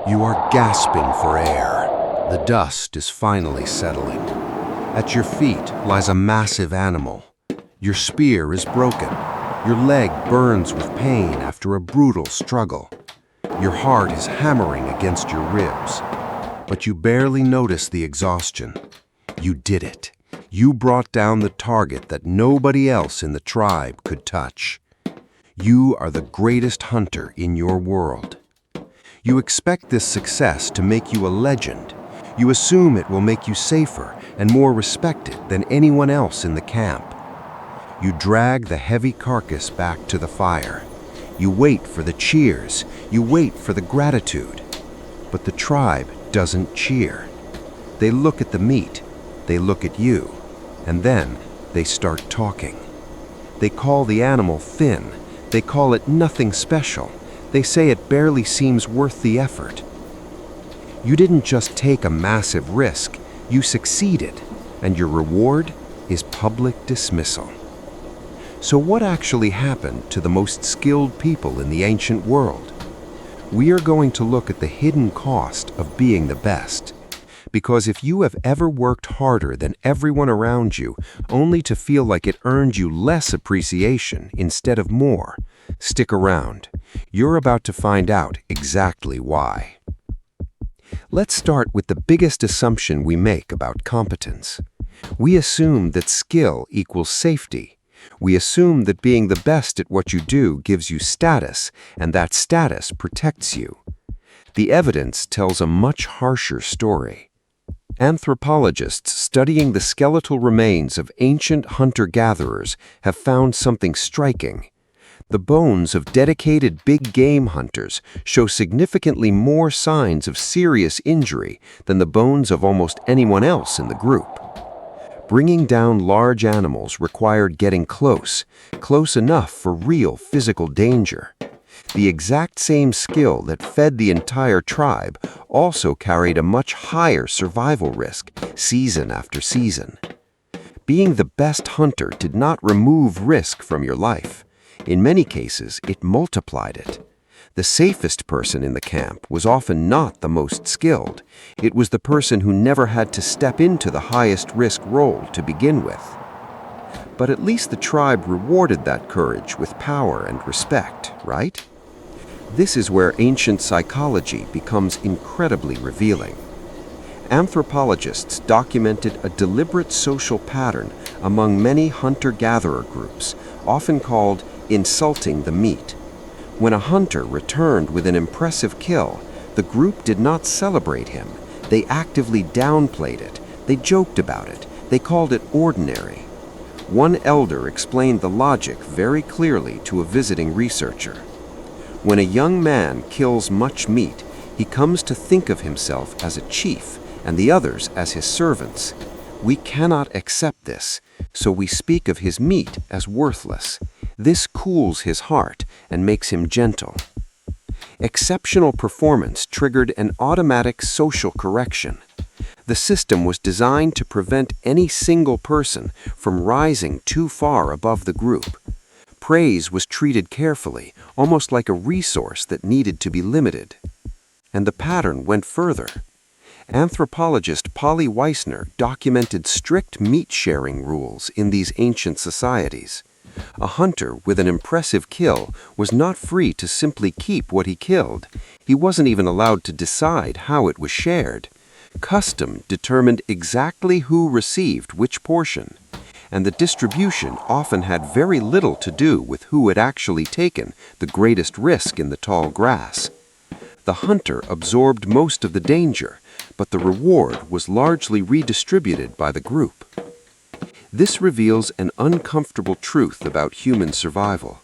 You are gasping for air. The dust is finally settling. At your feet lies a massive animal. Your spear is broken. Your leg burns with pain after a brutal struggle. Your heart is hammering against your ribs. But you barely notice the exhaustion. You did it. You brought down the target that nobody else in the tribe could touch. You are the greatest hunter in your world. You expect this success to make you a legend. You assume it will make you safer and more respected than anyone else in the camp. You drag the heavy carcass back to the fire. You wait for the cheers. You wait for the gratitude. But the tribe doesn't cheer. They look at the meat. They look at you. And then they start talking. They call the animal thin. They call it nothing special. They say it barely seems worth the effort. You didn't just take a massive risk, you succeeded, and your reward is public dismissal. So what actually happened to the most skilled people in the ancient world? We are going to look at the hidden cost of being the best. Because if you have ever worked harder than everyone around you, only to feel like it earned you less appreciation instead of more, stick around. You're about to find out exactly why. Let's start with the biggest assumption we make about competence. We assume that skill equals safety. We assume that being the best at what you do gives you status, and that status protects you. The evidence tells a much harsher story. Anthropologists studying the skeletal remains of ancient hunter-gatherers have found something striking. The bones of dedicated big game hunters show significantly more signs of serious injury than the bones of almost anyone else in the group. Bringing down large animals required getting close enough for real physical danger. The exact same skill that fed the entire tribe also carried a much higher survival risk season after season. Being the best hunter did not remove risk from your life. In many cases, it multiplied it. The safest person in the camp was often not the most skilled. It was the person who never had to step into the highest risk role to begin with. But at least the tribe rewarded that courage with power and respect, right? This is where ancient psychology becomes incredibly revealing. Anthropologists documented a deliberate social pattern among many hunter-gatherer groups, often called insulting the meat. When a hunter returned with an impressive kill, the group did not celebrate him. They actively downplayed it. They joked about it. They called it ordinary. One elder explained the logic very clearly to a visiting researcher. When a young man kills much meat, he comes to think of himself as a chief and the others as his servants. We cannot accept this, so we speak of his meat as worthless. This cools his heart and makes him gentle. Exceptional performance triggered an automatic social correction. The system was designed to prevent any single person from rising too far above the group. Praise was treated carefully, almost like a resource that needed to be limited. And the pattern went further. Anthropologist Polly Weissner documented strict meat-sharing rules in these ancient societies. A hunter with an impressive kill was not free to simply keep what he killed. He wasn't even allowed to decide how it was shared. Custom determined exactly who received which portion, and the distribution often had very little to do with who had actually taken the greatest risk in the tall grass. The hunter absorbed most of the danger, but the reward was largely redistributed by the group. This reveals an uncomfortable truth about human survival.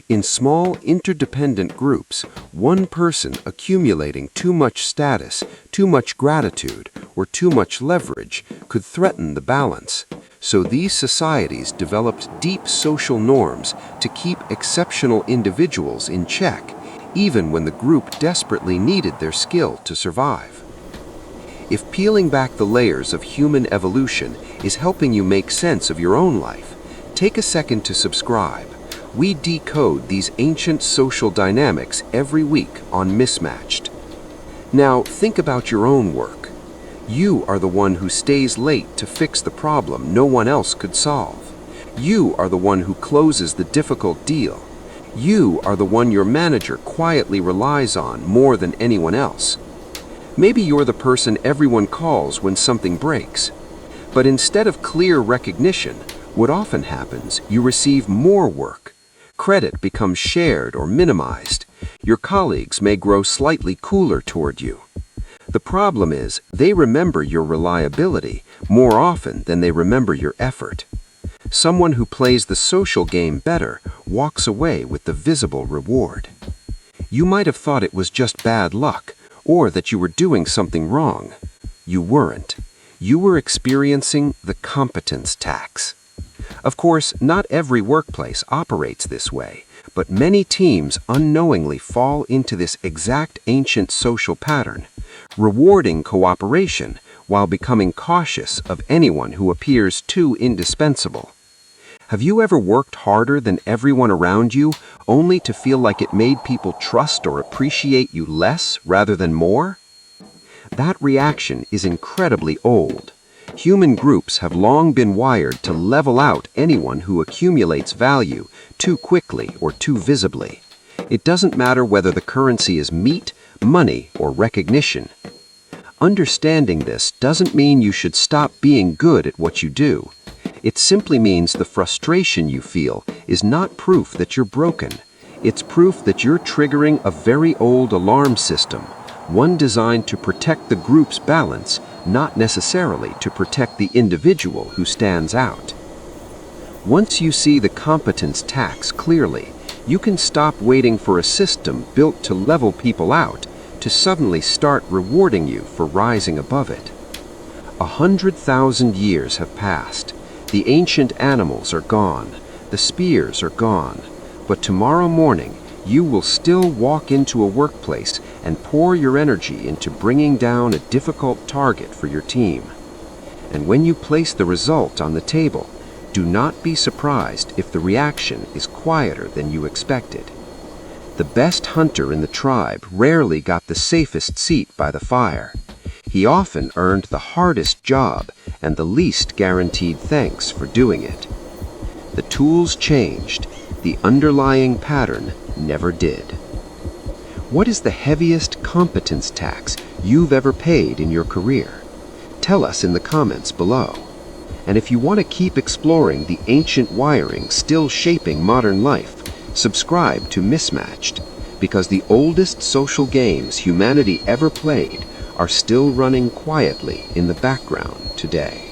In small, interdependent groups, one person accumulating too much status, too much gratitude, or too much leverage could threaten the balance. So these societies developed deep social norms to keep exceptional individuals in check, even when the group desperately needed their skill to survive. If peeling back the layers of human evolution is helping you make sense of your own life, take a second to subscribe. We decode these ancient social dynamics every week on Mismatched. Now, think about your own work. You are the one who stays late to fix the problem no one else could solve. You are the one who closes the difficult deal. You are the one your manager quietly relies on more than anyone else. Maybe you're the person everyone calls when something breaks. But instead of clear recognition, what often happens, you receive more work. Credit becomes shared or minimized. Your colleagues may grow slightly cooler toward you. The problem is, they remember your reliability more often than they remember your effort. Someone who plays the social game better walks away with the visible reward. You might have thought it was just bad luck, or that you were doing something wrong. You weren't. You were experiencing the competence tax. Of course, not every workplace operates this way, but many teams unknowingly fall into this exact ancient social pattern, rewarding cooperation while becoming cautious of anyone who appears too indispensable. Have you ever worked harder than everyone around you, only to feel like it made people trust or appreciate you less rather than more? That reaction is incredibly old. Human groups have long been wired to level out anyone who accumulates value too quickly or too visibly. It doesn't matter whether the currency is meat, money, or recognition. Understanding this doesn't mean you should stop being good at what you do. It simply means the frustration you feel is not proof that you're broken. It's proof that you're triggering a very old alarm system, one designed to protect the group's balance, not necessarily to protect the individual who stands out. Once you see the competence tax clearly, you can stop waiting for a system built to level people out to suddenly start rewarding you for rising above it. 100,000 years have passed. The ancient animals are gone, the spears are gone, but tomorrow morning you will still walk into a workplace and pour your energy into bringing down a difficult target for your team. And when you place the result on the table, do not be surprised if the reaction is quieter than you expected. The best hunter in the tribe rarely got the safest seat by the fire. He often earned the hardest job and the least guaranteed thanks for doing it. The tools changed, the underlying pattern never did. What is the heaviest competence tax you've ever paid in your career? Tell us in the comments below. And if you want to keep exploring the ancient wiring still shaping modern life, subscribe to Mismatched, because the oldest social games humanity ever played are still running quietly in the background today.